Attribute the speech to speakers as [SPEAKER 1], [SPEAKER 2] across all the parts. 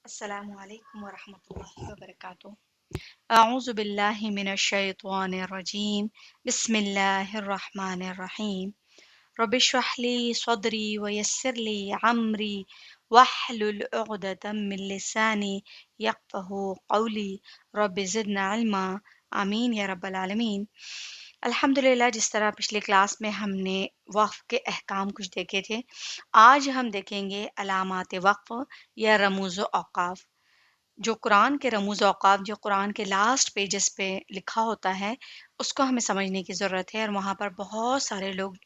[SPEAKER 1] अस्सलामु अलैकुम वरहमतुल्लाहि वबरकातुह। अऊज़ु बिल्लाहि मिनश्शैतानिर रजीम। बिस्मिल्लाहिर रहमानिर रहीम। रब्बिश्रह ली सदरी वयस्सिर ली अमरी वहलुल उक़दतम मिन लिसानी यफ़क़हू क़ौली। रब्बि ज़िदना इल्मा। आमीन या रब्बल आलमीन। अल्हम्दुलिल्लाह, जिस तरह पिछली क्लास में हमने वक्फ़ के अहकाम कुछ देखे थे, आज हम देखेंगे अलामात वक्फ़ या रमूज़ औक़ाफ़। जो कुरान के रमूज़ औक़ाफ़ जो कुरान के लास्ट पेजेस पे लिखा होता है, उसको हमें समझने की ज़रूरत है। और वहाँ पर बहुत सारे लोग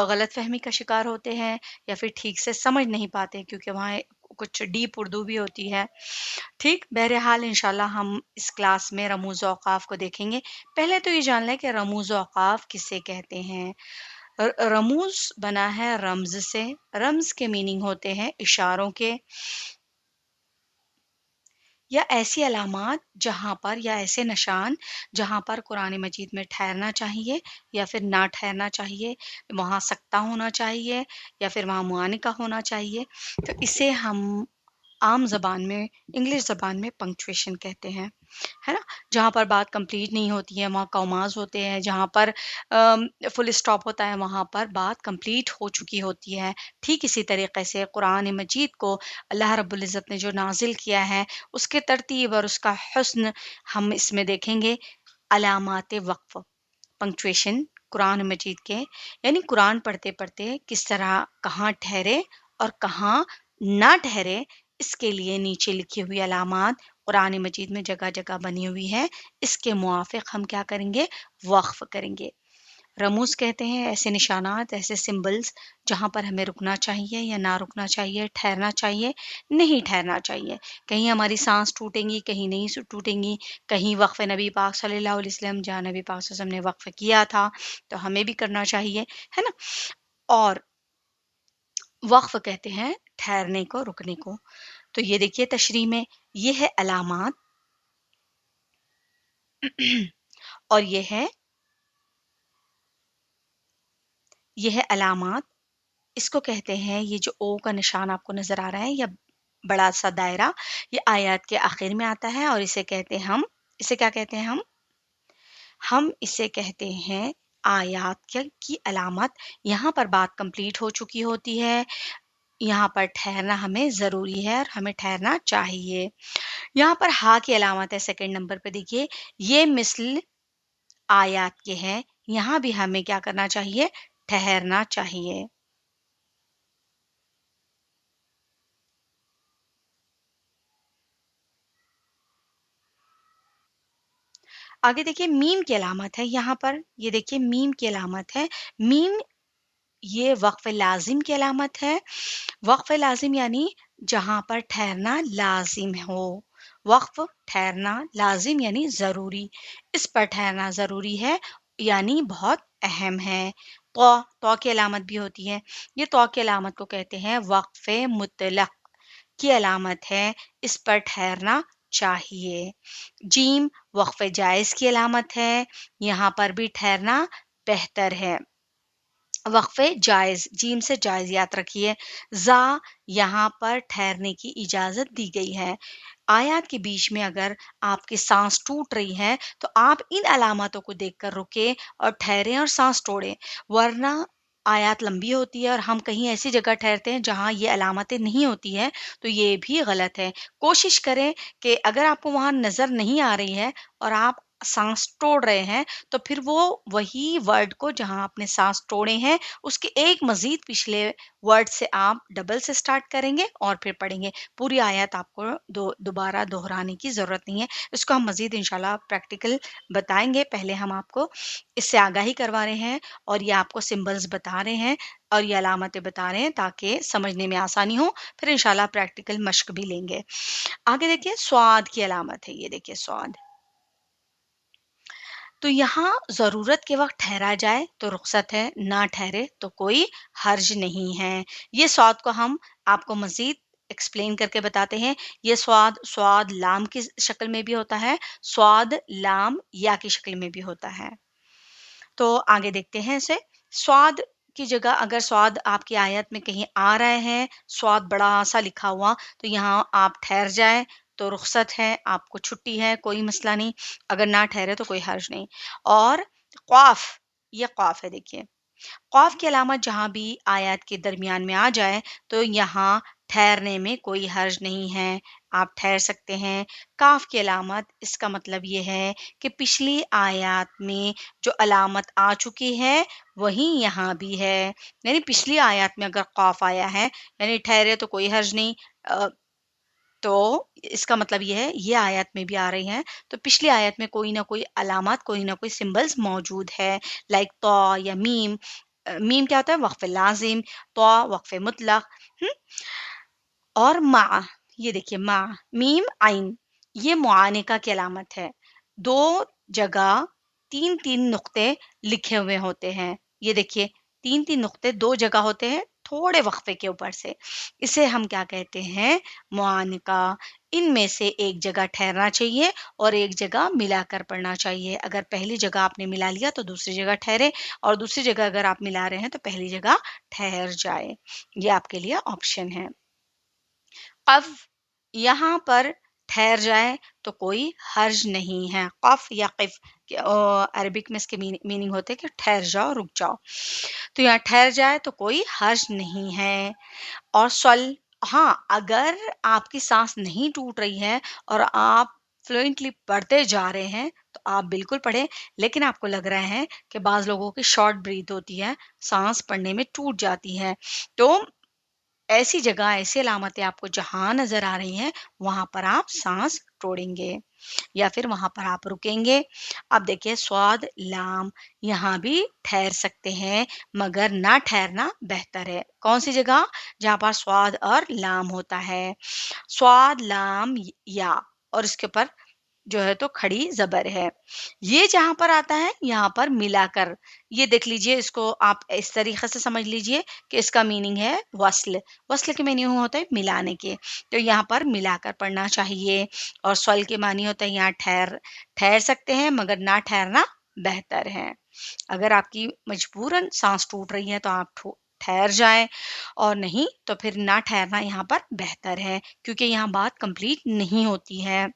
[SPEAKER 1] गलतफ़हमी का शिकार होते हैं या फिर ठीक से समझ नहीं पाते, क्योंकि वहाँ कुछ डीप उर्दू भी होती है। ठीक, बहरहाल इंशाल्लाह हम इस क्लास में रमूज़ औक़ाफ़ को देखेंगे। पहले तो ये जान लें कि रमूज़ औक़ाफ़ किसे कहते हैं। रमूज़ बना है रम्ज़ से। रम्ज़ के मीनिंग होते हैं इशारों के, या ऐसी अलामात जहाँ पर, या ऐसे निशान जहाँ पर कुरान मजीद में ठहरना चाहिए या फिर ना ठहरना चाहिए, वहाँ सक्ता होना चाहिए या फिर वहाँ मुआनिका होना चाहिए। तो इसे हम आम ज़बान में, इंग्लिश ज़बान में पंक्चुएशन कहते हैं, है ना? जहाँ पर बात कंप्लीट नहीं होती है वहाँ कॉमास होते हैं, जहाँ पर फुल स्टॉप होता है वहाँ पर बात कंप्लीट हो चुकी होती है। ठीक इसी तरीके से कुरान मजीद को अल्लाह रब्बुल इज़्ज़त ने जो नाज़िल किया है, उसके तरतीब और उसका हुस्न हम इसमें देखेंगे। अलामात वक़्फ़, पंक्चुएशन कुरान मजीद के, यानी कुरान पढ़ते-पढ़ते किस तरह कहाँ ठहरे और कहाँ ना ठहरे, इसके लिए नीचे लिखी हुई अलामात कुरान मजीद में जगह-जगह बनी हुई है। इसके मुआफ़िक़ हम क्या करेंगे? वक़्फ़ करेंगे। रमूज़ कहते हैं ऐसे निशानात, ऐसे सिंबल्स जहाँ पर हमें रुकना चाहिए या ना रुकना चाहिए, ठहरना चाहिए, नहीं ठहरना चाहिए। कहीं हमारी साँस टूटेंगी, कहीं नहीं टूटेंगी, कहीं वक़्फ़ नबी पाक सल्लल्लाहु अलैहि वसल्लम, जहाँ नबी पाक सल्लल्लाहु अलैहि वसल्लम ने वक़्फ़ किया था, तो हमें भी करना चाहिए, है ना? और वक़्फ़ कहते हैं ठहरने को, रुकने को। तो ये देखिए तशरीह में, ये है अलामात और ये है अलामात। इसको कहते हैं, ये जो ओ का निशान आपको नज़र आ रहा है या बड़ा सा दायरा, ये आयत के आखिर में आता है और इसे क्या कहते हैं हम इसे कहते हैं आयत की अलामत। यहाँ पर बात कंप्लीट हो चुकी होती है, यहाँ पर ठहरना हमें ज़रूरी है और हमें ठहरना चाहिए। यहाँ पर हा की अलामत है सेकंड नंबर पे, देखिए ये मिस्ल आयत के हैं, यहाँ भी हमें क्या करना चाहिए? ठहरना चाहिए। आगे देखिए मीम की अलामत है यहाँ पर, ये देखिए मीम की अलामत है। मीम ये वक़्फ़ लाज़िम की अलामत है। वक़्फ़ लाज़िम यानी जहाँ पर ठहरना लाज़िम हो। वक़्फ़ ठहरना, लाज़िम यानी ज़रूरी। इस पर ठहरना ज़रूरी है, यानी बहुत अहम है। तौ की अलामत भी होती है। ये तौ की अलामत को कहते हैं वक़्फ़ मुतलक़ की अलामत है, इस पर ठहरना चाहिए। जीम वक़्फ़ जायज़ की अलामत है, यहाँ पर भी ठहरना बेहतर है। वक़्फ़े जायज़, जीम से जायज़ याद रखिए। ज़ा यहाँ पर ठहरने की इजाज़त दी गई है। आयत के बीच में अगर आपकी साँस टूट रही है, तो आप इन अलामतों को देखकर रुकें और ठहरें और साँस छोड़ें, वरना आयत लंबी होती है और हम कहीं ऐसी जगह ठहरते हैं जहाँ ये अलामतें नहीं होती हैं, तो ये भी गलत है। कोशिश करें कि अगर आपको वहाँ नज़र नहीं आ रही है और आप साँस तोड़ रहे हैं, तो फिर वो वही वर्ड को जहाँ आपने साँस तोड़े हैं, उसके एक मज़ीद पिछले वर्ड से आप डबल से स्टार्ट करेंगे और फिर पढ़ेंगे। पूरी आयत आपको दोबारा दोहराने की ज़रूरत नहीं है। इसको हम मज़ीद इंशाल्लाह प्रैक्टिकल बताएँगे। पहले हम आपको इससे आगाही करवा रहे हैं और ये आपको सिंबल्स बता रहे हैं और ये अलामतें बता रहे हैं ताकि समझने में आसानी हो। फिर इंशाल्लाह प्रैक्टिकल मश्क भी लेंगे। आगे देखिए स्वाद की अलामत है, ये देखिए स्वाद। तो यहाँ ज़रूरत के वक़्त ठहरा जाए तो रुख़्सत है, ना ठहरे तो कोई हर्ज नहीं है। ये स्वाद को हम आपको मज़ीद एक्सप्लेन करके बताते हैं। ये स्वाद, स्वाद लाम की शक्ल में भी होता है, स्वाद लाम या की शक्ल में भी होता है। तो आगे देखते हैं इसे। स्वाद की जगह अगर स्वाद आपकी आयत में कहीं आ रहा है, स्वाद बड़ा सा लिखा हुआ, तो यहाँ आप ठहर जाए तो रुखसत है, आपको छुट्टी है, कोई मसला नहीं। अगर ना ठहरे तो कोई हर्ज नहीं। और क़ाफ़, ये क़ाफ़ है देखिए। क़ाफ़ की अलामत जहाँ भी आयत के दरमियान में आ जाए तो यहाँ ठहरने में कोई हर्ज नहीं है, आप ठहर सकते हैं। काफ की अलामत, इसका मतलब ये है कि पिछली आयत में जो अलामत आ चुकी है वही यहाँ भी है। यानी पिछली आयत में अगर काफ आया है यानी ठहरे तो कोई हर्ज नहीं, तो इसका मतलब ये है ये आयत में भी आ रही हैं, तो पिछली आयत में कोई ना कोई अलामत, कोई ना कोई सिंबल्स मौजूद है, लाइक तो या मीम। मीम क्या होता है? वक्फ लाजिम, तो वक्फ मुतलक। और मा, ये देखिए मा, मीम आइन, ये मुआनिका की अलामत है। दो जगह तीन तीन नुक्ते लिखे हुए होते हैं। ये देखिए तीन तीन नुक्ते दो जगह होते हैं थोड़े वक्फे के ऊपर से, इसे हम क्या कहते हैं? मुआनिका। इनमें से एक जगह ठहरना चाहिए और एक जगह मिलाकर पढ़ना चाहिए। अगर पहली जगह आपने मिला लिया तो दूसरी जगह ठहरे, और दूसरी जगह अगर आप मिला रहे हैं तो पहली जगह ठहर जाए। ये आपके लिए ऑप्शन है। क़फ़, यहाँ पर ठहर जाए तो कोई हर्ज नहीं है। क़फ़ या क़िफ़ अरबिक में इसके मीनिंग होते हैं कि ठहर जाओ, रुक जाओ। तो यहाँ ठहर जाए तो कोई हर्ज नहीं है। और स्वल, हाँ, अगर आपकी सांस नहीं टूट रही है और आप फ्लुएंटली पढ़ते जा रहे हैं तो आप बिल्कुल पढ़ें। लेकिन आपको लग रहा है कि बाज़ लोगों की शॉर्ट ब्रीथ होती है, सांस पढ़ने में टूट जाती है, तो ऐसी जगह, ऐसी अलामतें आपको जहाँ नज़र आ रही हैं, वहाँ पर आप सांस छोड़ेंगे या फिर वहाँ पर आप रुकेंगे। अब देखिए स्वाद, लाम, यहाँ भी ठहर सकते हैं मगर ना ठहरना बेहतर है। कौन सी जगह? जहाँ पर स्वाद और लाम होता है। स्वाद, लाम, या, और इसके ऊपर जो है तो खड़ी ज़बर है। ये जहाँ पर आता है यहाँ पर मिलाकर, ये देख लीजिए, इसको आप इस तरीके से समझ लीजिए कि इसका मीनिंग है वस्ल। वस्ल के मीनिंग होता है मिलाने के, तो यहाँ पर मिलाकर पढ़ना चाहिए। और स्वर के मानी होता है यहाँ ठहर ठहर सकते हैं मगर ना ठहरना बेहतर है। अगर आपकी मजबूरन सांस टूट रही है तो आप ठहर जाएं, और नहीं तो फिर ना ठहरना यहाँ पर बेहतर है, क्योंकि यहाँ बात कंप्लीट नहीं होती है।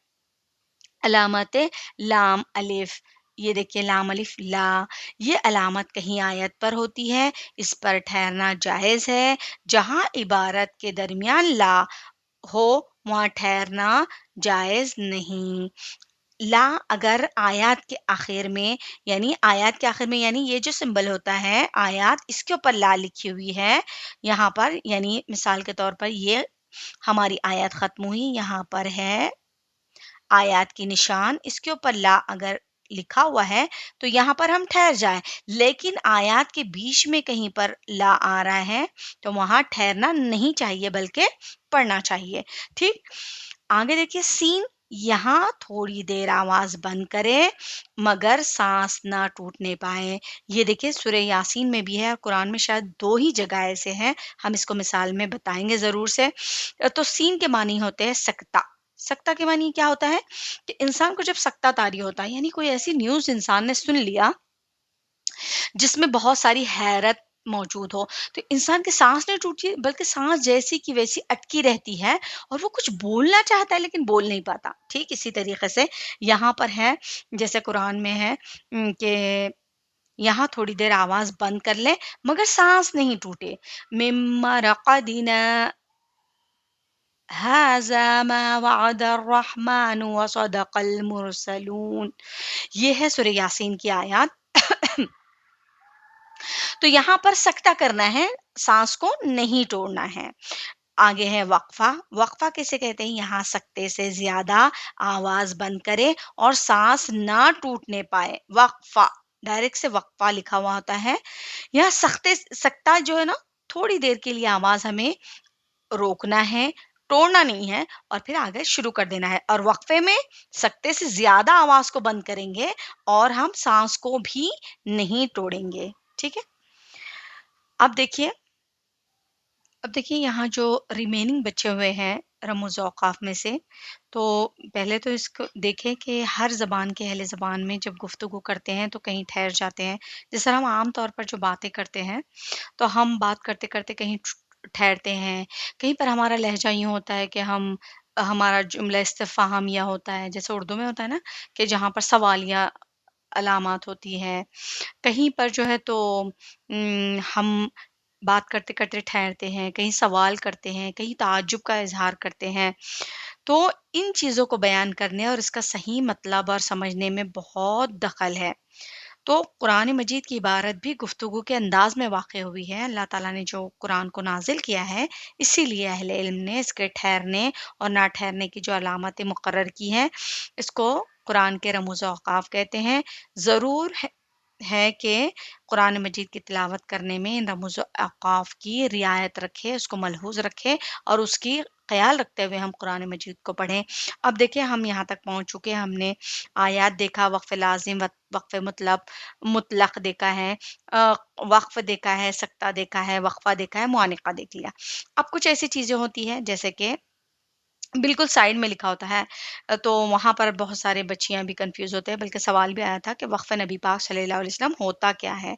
[SPEAKER 1] अलामत लाम अलिफ, ये देखिए लाम अलिफ ला, ये अलामत कहीं आयत पर होती है, इस पर ठहरना जायज़ है। जहाँ इबारत के दरमियान ला हो वहाँ ठहरना जायज़ नहीं। ला अगर आयत के आखिर में, यानी आयत के आखिर में, यानी ये जो सिंबल होता है आयत, इसके ऊपर ला लिखी हुई है यहाँ पर, यानी मिसाल के तौर पर ये हमारी आयत खत्म हुई, यहाँ पर है आयत की निशान, इसके ऊपर ला अगर लिखा हुआ है तो यहाँ पर हम ठहर जाएं। लेकिन आयत के बीच में कहीं पर ला आ रहा है तो वहां ठहरना नहीं चाहिए बल्कि पढ़ना चाहिए। ठीक, आगे देखिए सीन, यहाँ थोड़ी देर आवाज बंद करें मगर सांस ना टूटने पाए। ये देखिए सूरह यासीन में भी है और कुरान में शायद दो ही जगह ऐसे हैं, हम इसको मिसाल में बताएंगे जरूर से। तो सीन के मानी होते हैं सकता। सकता के मानी क्या होता है कि इंसान को जब सकता तारी होता है, यानी कोई ऐसी न्यूज़ इंसान ने सुन लिया जिसमें बहुत सारी हैरत मौजूद हो, तो इंसान की सांस नहीं टूटती बल्कि सांस जैसी की वैसी अटकी रहती है और वो कुछ बोलना चाहता है लेकिन बोल नहीं पाता। ठीक इसी तरीके से यहाँ पर है, जैसे कुरान में है कि यहाँ थोड़ी देर आवाज बंद कर ले मगर सांस नहीं टूटे। मिम्मा रक़दिना हाज़ा मा वअदा अर्रहमान व सदक़ल मुरसलून। ये है सूरह यासीन की आयत। तो यहाँ पर सकता करना है, सांस को नहीं तोड़ना है। आगे है वक्फा। वक्फा किसे कहते हैं? यहाँ सकते से ज्यादा आवाज बंद करे और सांस ना टूटने पाए, वक्फा। डायरेक्ट से वक्फा लिखा हुआ होता है। यहाँ सख्ते सकता जो है ना, थोड़ी देर के लिए आवाज हमें रोकना है, तोड़ना नहीं है, और फिर आगे शुरू कर देना है। और वक्फे में सकते से ज्यादा आवाज को बंद करेंगे और हम सांस को भी नहीं तोड़ेंगे। ठीक है, अब देखिए, अब देखिए यहाँ जो रिमेनिंग बचे हुए हैं रमूज़ औक़ाफ़ में से। तो पहले तो इसको देखें कि हर ज़बान के अहले ज़बान में जब गुफ्तगू करते हैं तो कहीं ठहर जाते हैं। जिस तरह हम आम तौर पर जो बातें करते हैं, तो हम बात करते-करते कहीं ठहरते हैं। कहीं पर हमारा लहज़ा यूँ होता है कि हमारा जुमला इस्तिफ़हामिया होता है, जैसे उर्दू में होता है ना कि जहाँ पर सवालिया अलामात होती हैं। कहीं पर जो है तो हम बात करते-करते ठहरते हैं, कहीं सवाल करते हैं, कहीं ताज्जुब का इज़हार करते हैं। तो इन चीज़ों को बयान करने और इसका सही मतलब और समझने में बहुत दख़ल है। तो कुरान मजीद की इबारत भी गुफ्तगू के अंदाज में वाक़ हुई है। अल्लाह ताला ने जो कुरान को नाज़िल किया है, इसीलिए अहले इल्म ने इसके ठहरने और ना ठहरने की जो अलामतें मुक़र्रर की हैं, इसको कुरान के रमूज़ औक़ाफ़ कहते हैं। ज़रूर है कि कुरान मजीद की तिलावत करने में इन रमूज़ औक़ाफ़ की रियायत रखें, उसको मलहूज़ रखें और उसकी ख़याल रखते हुए हम कुरान मजीद को पढ़ें। अब देखिए हम यहाँ तक पहुँच चुके हैं, हमने आयात देखा, वक़्फ़ लाज़िम, वक़्फ़ मुतलक़ देखा है, वक़्फ़ देखा है, सक्ता देखा है, वक़फ़ा देखा है, मुआनिक़ा देख लिया। अब कुछ ऐसी चीज़ें होती हैं जैसे कि बिल्कुल साइड में लिखा होता है, तो वहाँ पर बहुत सारे बच्चियाँ भी कन्फ्यूज़ होते हैं, बल्कि सवाल भी आया था कि वक़्फ़ नबी पाक सल्लल्लाहु अलैहि वसल्लम होता क्या है?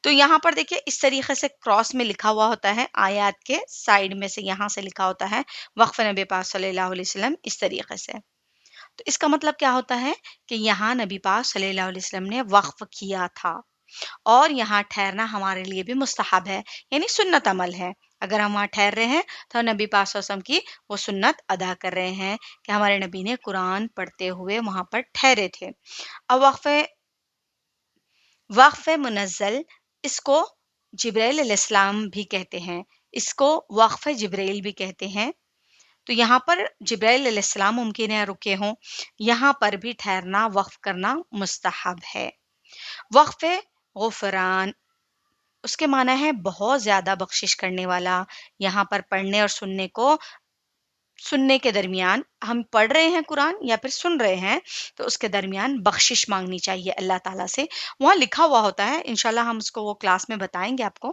[SPEAKER 1] तो यहाँ पर देखिए इस तरीक़े से क्रॉस में लिखा हुआ होता है, आयत के साइड में से यहाँ से लिखा होता है वक़्फ़ नबी पाक सल्लल्लाहु अलैहि वसल्लम इस तरीक़े से। तो इसका मतलब क्या होता है कि यहाँ नबी पाक सल्लल्लाहु अलैहि वसल्लम ने वक़्फ़ किया था। और यहाँ ठहरना हमारे लिए भी मुस्तहब है, यानी सुन्नत अमल है। अगर हम वहाँ ठहर रहे हैं तो नबी पाक सल्लल्लाहु अलैहि वसल्लम की वो सुन्नत अदा कर रहे हैं कि हमारे नबी ने कुरान पढ़ते हुए वहाँ पर ठहरे थे। अब वक़्फ़ मुनज़्ज़ल, इसको जिब्राइल अलैहिस्सलाम भी कहते हैं। इसको वक़्फ़ जिब्राइल भी कहते हैं। तो यहाँ पर जिब्राइल अलैहिस्सलाम मुमकिन है रुके हों, यहाँ पर भी ठहरना, वक़्फ़ करना मुस्तहब है। वक़्फ़ गुफ़रान, उसके माना है बहुत ज़्यादा बख्शिश करने वाला। यहाँ पर पढ़ने और सुनने के दरमियान हम पढ़ रहे हैं कुरान या फिर सुन रहे हैं, तो उसके दरमियान बख्शिश माँगनी चाहिए अल्लाह ताला से। वहाँ लिखा हुआ होता है, इंशाल्लाह हम उसको वो क्लास में बताएँगे आपको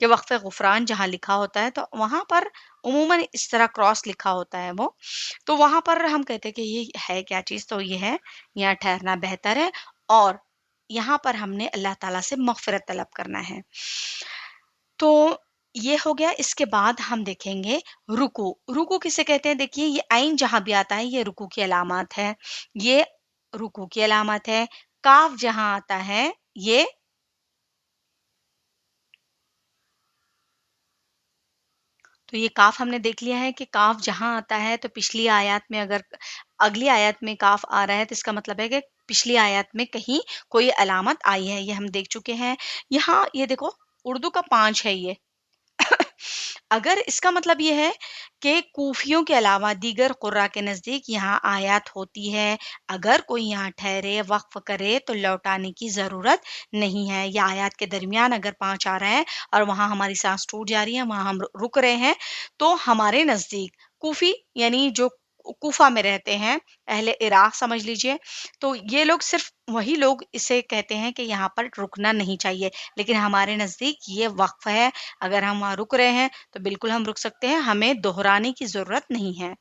[SPEAKER 1] कि वक़्फ़ गुफ़रान जहाँ लिखा होता है, तो वहाँ पर उमूमन इस तरह क्रॉस लिखा होता है वो। तो वहाँ पर हम कहते हैं कि ये है क्या चीज़? तो ये है, यहाँ ठहरना बेहतर है और यहाँ पर हमने अल्लाह ताला से मग़फ़िरत तलब करना है। तो ये हो गया, इसके बाद हम देखेंगे रुकू। रुकू किसे कहते हैं? देखिए ये आइन जहाँ भी आता है ये रुकू की अलामत है। ये रुकू की अलामत है। काफ़ जहाँ आता है ये तो ये काफ़ हमने देख लिया है कि काफ़ जहाँ आता है तो पिछली आयत में अगर अगली आयत में काफ़ आ रहा है तो इसका मतलब है कि पिछली आयत में कहीं कोई अलामत आई है, ये हम देख चुके हैं। यहाँ ये देखो उर्दू का 5 है ये। अगर इसका मतलब ये है कि कूफियों के अलावा दीगर कुर्रा के नज़दीक यहाँ आयत होती है, अगर कोई यहाँ ठहरे, वक़्फ़ करे तो लौटाने की ज़रूरत नहीं है। या आयत के दरमियान अगर 5 आ रहा है और वहाँ हमारी साँस टूट जा रही है, वहाँ हम रुक रहे हैं, तो हमारे नज़दीक कूफी यानी जो कूफा में रहते हैं, अहले इराक़ समझ लीजिए, तो ये लोग सिर्फ़ वही लोग इसे कहते हैं कि यहाँ पर रुकना नहीं चाहिए। लेकिन हमारे नज़दीक ये वक़्फ़ है, अगर हम वहाँ रुक रहे हैं तो बिल्कुल हम रुक सकते हैं, हमें दोहराने की ज़रूरत नहीं है।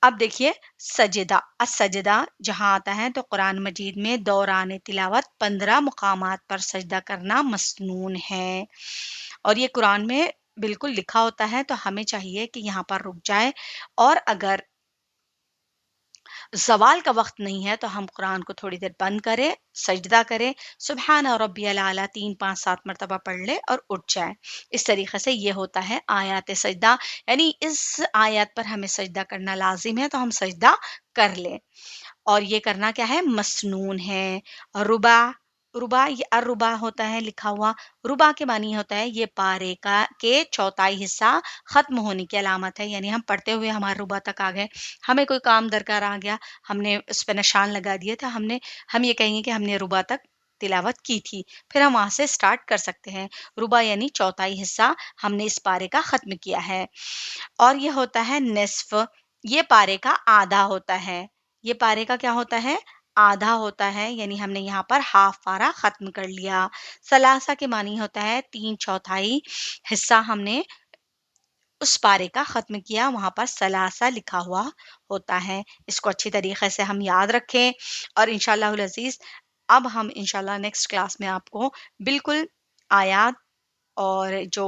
[SPEAKER 1] अब देखिए सजदा, सजदा जहाँ आता है तो कुरान मजीद में दौरान तिलावत 15 मुकामात पर सजदा करना मसनून है और ये कुरान में बिल्कुल लिखा होता है, तो हमें चाहिए कि यहाँ पर रुक जाए और अगर ज़वाल का वक़्त नहीं है तो हम कुरान को थोड़ी देर बंद करें, सजदा करें, सुब्हान रब्बियल आला 3, 5, 7 मर्तबा पढ़ लें और उठ जाएँ। इस तरीक़े से ये होता है आयत सजदा, यानी इस आयत पर हमें सजदा करना लाज़िम है, तो हम सजदा कर लें। और ये करना क्या है? मसनून है। रुबा, रुबा ये अर्रुबा होता है लिखा हुआ। रुबा के मानी होता है ये पारे का के चौथाई हिस्सा ख़त्म होने की अलामत है, यानी हम पढ़ते हुए हमारे रुबा तक आ गए, हमें कोई काम दरकार आ गया, हमने उस पे निशान लगा दिए थे, हम ये कहेंगे कि हमने रुबा तक तिलावत की थी, फिर हम वहाँ से स्टार्ट कर सकते हैं। रुबा यानी चौथाई हिस्सा हमने इस पारे का ख़त्म किया है। और ये होता है निस्फ़, ये पारे का आधा होता है। ये पारे का क्या होता है? आधा होता है, यानी हमने यहाँ पर हाफ पारा ख़त्म कर लिया। सलासा के मानी होता है 3/4 हिस्सा हमने उस पारे का ख़त्म किया, वहाँ पर सलासा लिखा हुआ होता है। इसको अच्छी तरीक़े से हम याद रखें और इंशाअल्लाहुल अज़ीज़ अब हम इंशाअल्लाह नेक्स्ट क्लास में आपको बिल्कुल आयात और जो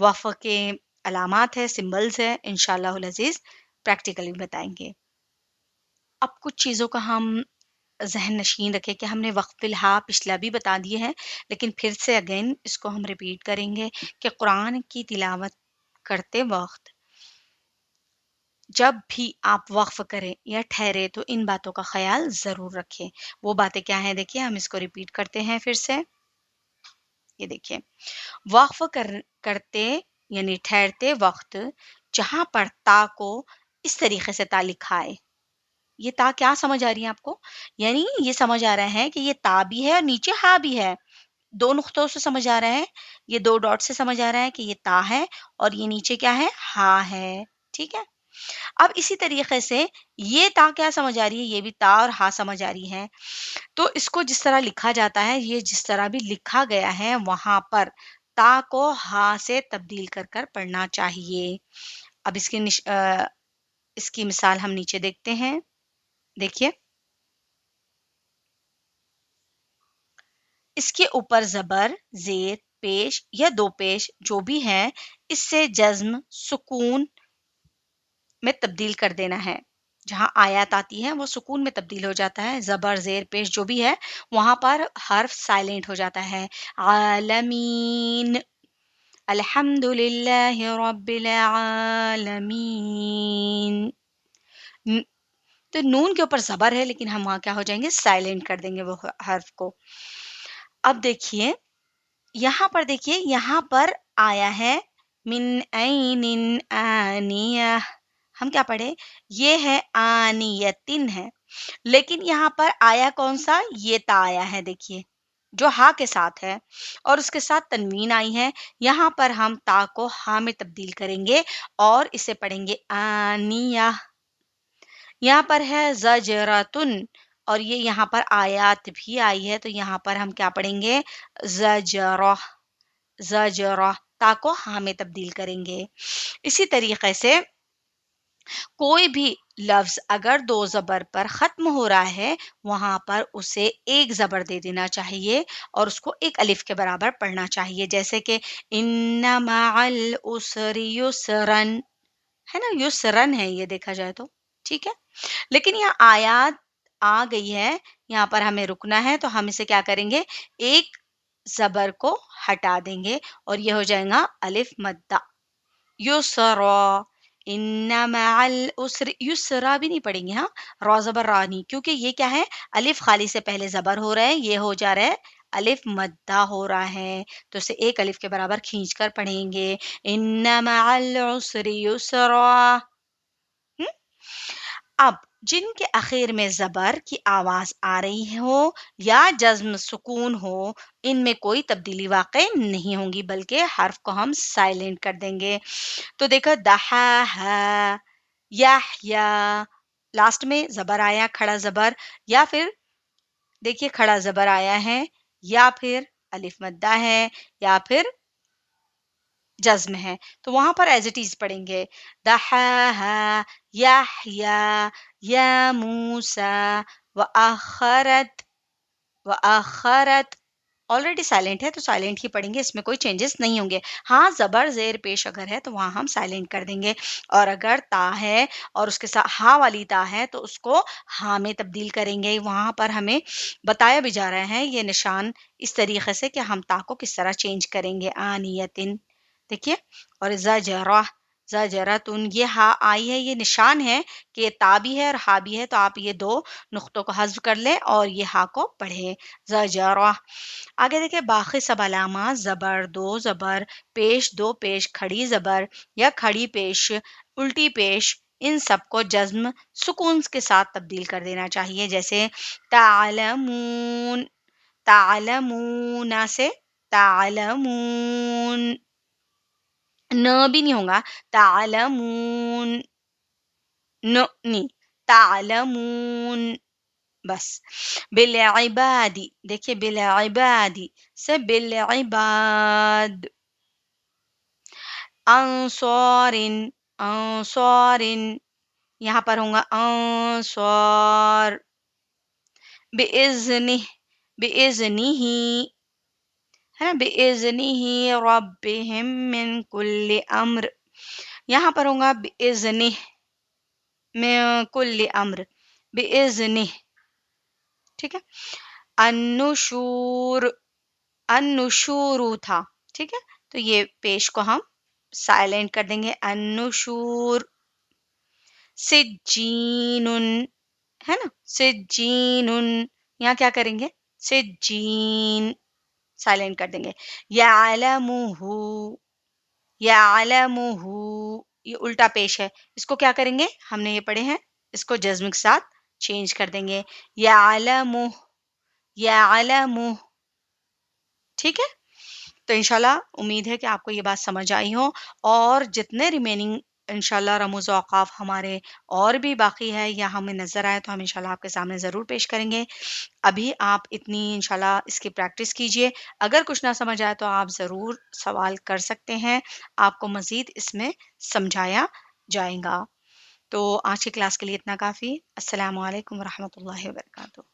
[SPEAKER 1] वफ़ के अलामात है, सिंबल्स है, इंशाअल्लाहुल अज़ीज़ प्रैक्टिकली बताएँगे। अब कुछ चीज़ों का हम ज़हन नशीन रखें कि हमने वक़्फ़िल हा पिछला भी बता दिए हैं, लेकिन फिर से अगेन इसको हम रिपीट करेंगे कि कुरान की तिलावत करते वक़्त जब भी आप वक़्फ़ करें या ठहरे तो इन बातों का ख़याल ज़रूर रखें। वो बातें क्या हैं देखिए हम इसको रिपीट करते हैं फिर से। ये देखिए वक़्फ़ करते यानी ठहरते वक़्त जहाँ पर ता को इस तरीक़े से ता लिखा है। ये ता क्या समझ आ रही है आपको? यानी ये समझ आ रहा है कि ये ता भी है और नीचे हा भी है। 2 नुक़्तों से समझ आ रहा है, ये 2 डॉट से समझ आ रहा है कि ये ता है और ये नीचे क्या है? हा है। ठीक है? अब इसी तरीक़े से ये ता क्या समझ आ रही है? ये भी ता और हा समझ आ रही है। तो इसको जिस तरह लिखा जाता है, ये जिस तरह भी लिखा गया है, वहाँ पर ता को हा से तब्दील कर कर पढ़ना चाहिए। अब इसकी मिसाल हम नीचे देखते हैं। देखिए इसके ऊपर ज़बर, ज़ेर, पेश या दो पेश जो भी है, इससे जज़्म, सुकून में तब्दील कर देना है। जहाँ आयत आती है वो सुकून में तब्दील हो जाता है, ज़बर, ज़ेर, पेश जो भी है, वहाँ पर हर्फ साइलेंट हो जाता है। आलमीन, अल्हम्दुलिल्लाहि रब्बिल आलमीन। न तो नून के ऊपर ज़बर है लेकिन हम वहाँ क्या हो जाएँगे साइलेंट कर देंगे वो हर्फ को। अब देखिए यहाँ पर देखिए, यहाँ पर आया है मिन ऐनिन आनियह। हम क्या पढ़े? ये है आनियतिन है, लेकिन यहाँ पर आया कौन-सा? ये ता आया है देखिए, जो हा के साथ है और उसके साथ तनवीन आई है। यहाँ पर हम ता को हा में तब्दील करेंगे और इसे पढ़ेंगे आनियह। यहाँ पर है ज़जरतुन और ये यहाँ पर आयात भी आई है, तो यहाँ पर हम क्या पढ़ेंगे? ज़जरह। ज़जरा ता को हा में तब्दील करेंगे। इसी तरीक़े से कोई भी लफ्ज़ अगर 2 ज़बर पर ख़त्म हो रहा है, वहाँ पर उसे 1 ज़बर दे देना चाहिए और उसको 1 अलिफ़ के बराबर पढ़ना चाहिए। जैसे कि इन्ना मअल उसरि युसरन, है ना? युसरन है ये देखा जाए तो, ठीक है? लेकिन यहाँ आयात आ गई है, यहाँ पर हमें रुकना है, तो हम इसे क्या करेंगे? 1 ज़बर को हटा देंगे और ये हो जाएगा अलिफ मद्दा युसरा। इन्ना मअल उसरि युसरा भी नहीं पढ़ेंगे हाँ, रॉ ज़बर रा नहीं, क्योंकि ये क्या है अलिफ खाली से पहले ज़बर हो रहा है, ये हो जा रहा है अलिफ मद्दा हो रहा है, तो इसे 1 अलिफ के बराबर खींच कर पढ़ेंगे। इन्ना मअल उसरि युसरा। हुँ? अब जिनके आखिर में ज़बर की आवाज़ आ रही हो या जज़्म सुकून हो, इनमें कोई तब्दीली वाक़ई नहीं होंगी बल्कि हर्फ को हम साइलेंट कर देंगे। तो देखो दहाहा, याहया, लास्ट में ज़बर आया खड़ा ज़बर या फिर देखिए खड़ा ज़बर आया है या फिर अलिफ मद्दा है या फिर जज़्म है, तो वहाँ पर एज़ इट इज़ पढ़ेंगे दहाहा, याहया, या मूसा व आखरत। ऑलरेडी साइलेंट है तो साइलेंट ही पढ़ेंगे, इसमें कोई चेंजेस नहीं होंगे। हाँ, ज़बर ज़ेर पेश अगर है तो वहाँ हम साइलेंट कर देंगे और अगर ता है और उसके साथ हा वाली ता है तो उसको हा में तब्दील करेंगे। वहाँ पर हमें बताया भी जा रहा है ये निशान इस तरीके से कि हम ता को किस तरह चेंज करेंगे। आनियतिन देखिए और ज़जरतुन ये हा आई है, ये निशान है कि ये ता भी है और हा भी है, तो आप ये 2 नुक़्तों को हज़्फ़ कर लें और ये हा को पढ़ें ज़जरा। आगे देखिए बाकी सब अलामात ज़बर, 2 ज़बर, पेश, 2 पेश, खड़ी ज़बर या खड़ी पेश, उल्टी पेश, इन सबको जज़्म सुकून के साथ तब्दील कर देना चाहिए। जैसे तालमून, तालमूना से तालमून, न भी नहीं होगा, तालमून, न नहीं, तालमून बस। बिलइबादी देखिए बिलइबादी से बिलइबाद। अंसारिन, अंसारिन, यहाँ पर होगा अंसार, बिइज़्निह, बिइज़्निही, है ना, बिइज़्निही रब्बिहिम मिन कुल्लि अम्र, यहाँ पर होगा बिइज़्निह मिन कुल्लि अम्र, बिइज़्निह, ठीक है। अन्नुशूर, अन्नुशूरु था, ठीक है, तो ये पेश को हम साइलेंट कर देंगे, अन्नुशूर। सिज्जीनुन, है ना, सिज्जीनुन, यहाँ क्या करेंगे, सिज्जीन, साइलेंट कर देंगे। यालमुहु, यालमुहु, ये उल्टा पेश है, इसको क्या करेंगे, हमने ये पढ़े हैं, इसको जज्म के साथ चेंज कर देंगे, यालमुह, यालमुह, ठीक है। तो इंशाल्लाह उम्मीद है कि आपको ये बात समझ आई हो, और जितने रिमेनिंग इंशाल्लाह रमूज़ औक़ाफ़ हमारे और भी बाकी है या हमें नज़र आए तो हम इंशाल्लाह आपके सामने ज़रूर पेश करेंगे। अभी आप इतनी इंशाल्लाह इसकी प्रैक्टिस कीजिए। अगर कुछ ना समझ आए तो आप ज़रूर सवाल कर सकते हैं, आपको मज़ीद इसमें समझाया जाएगा। तो आज की क्लास के लिए इतना काफ़ी। अस्सलामु अलैकुम व रहमतुल्लाहि व बरकातुहू।